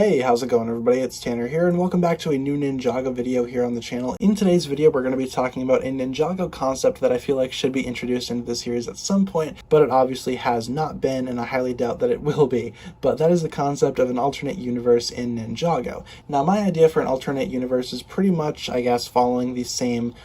Hey, how's it going everybody? It's Tanner here and welcome back to a new Ninjago video here on the channel. In today's video we're going to be talking about a Ninjago concept that I feel like should be introduced into the series at some point, but it obviously has not been, and I highly doubt that it will be. But that is the concept of an alternate universe in Ninjago. Now my idea for an alternate universe is pretty much, I guess, following the same,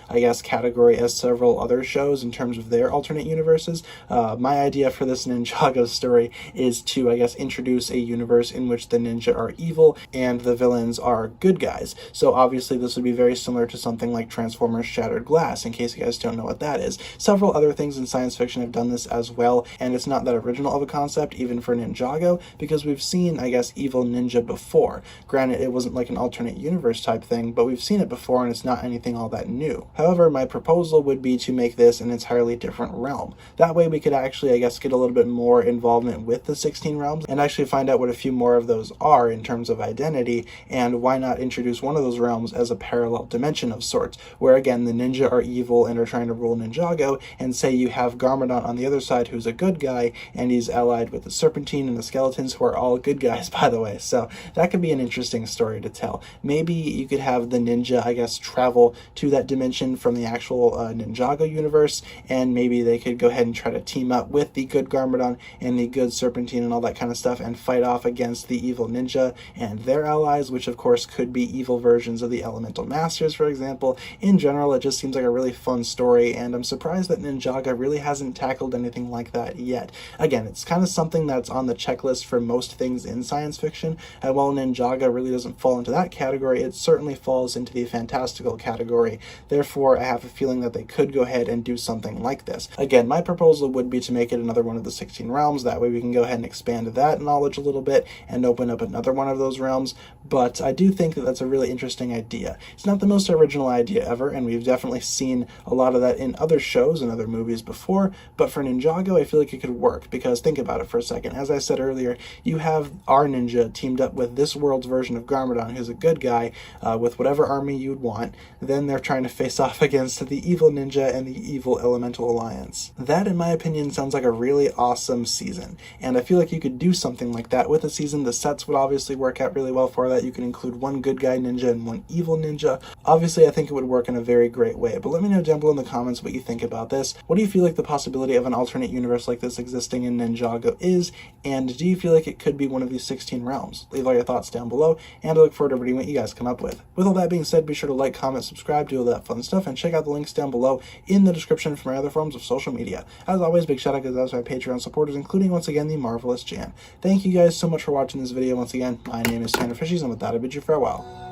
category as several other shows in terms of their alternate universes. My idea for this Ninjago story is to, introduce a universe in which the ninja are evil and the villains are good guys. So obviously this would be very similar to something like Transformers Shattered Glass, in case you guys don't know what that is. Several other things in science fiction have done this as well, and it's not that original of a concept even for Ninjago, because we've seen, evil ninja before. Granted, it wasn't like an alternate universe type thing, but we've seen it before and it's not anything all that new. However, my proposal would be to make this an entirely different realm. That way we could actually, get a little bit more involvement with the 16 realms and actually find out what a few more of those are in terms of identity, and why not introduce one of those realms as a parallel dimension of sorts, where again the ninja are evil and are trying to rule Ninjago, and say you have Garmadon on the other side who's a good guy, and he's allied with the Serpentine and the Skeletons, who are all good guys by the way. So that could be an interesting story to tell. Maybe you could have the ninja, travel to that dimension from the actual Ninjago universe, and maybe they could go ahead and try to team up with the good Garmadon and the good Serpentine and all that kind of stuff and fight off against the evil ninja and their allies, which of course could be evil versions of the Elemental Masters, for example. In general, it just seems like a really fun story, and I'm surprised that Ninjago really hasn't tackled anything like that yet. Again, it's kind of something that's on the checklist for most things in science fiction, and while Ninjago really doesn't fall into that category, it certainly falls into the fantastical category. Therefore, I have a feeling that they could go ahead and do something like this. Again, my proposal would be to make it another one of the 16 realms. That way we can go ahead and expand that knowledge a little bit and open up another one of those realms. But I do think that that's a really interesting idea. It's not the most original idea ever, and we've definitely seen a lot of that in other shows and other movies before, but for Ninjago I feel like it could work, because think about it for a second. As I said earlier, you have our ninja teamed up with this world's version of Garmadon, who's a good guy, with whatever army you'd want. Then they're trying to face off against the evil ninja and the evil Elemental Alliance. That, in my opinion, sounds like a really awesome season, and I feel like you could do something like that with a season. The sets would obviously work out really well for that. You can include one good guy ninja and one evil ninja. Obviously, I think it would work in a very great way, but let me know down below in the comments what you think about this. What do you feel like the possibility of an alternate universe like this existing in Ninjago is, and do you feel like it could be one of these 16 realms? Leave all your thoughts down below, and I look forward to reading what you guys come up with. With all that being said, be sure to like, comment, subscribe, do all that fun stuff, and check out the links down below in the description for my other forms of social media. As always, big shout out to those my Patreon supporters, including once again the marvelous Jan. Thank you guys so much for watching this video. Once again, my name is TannerFishies, and with that I bid you farewell.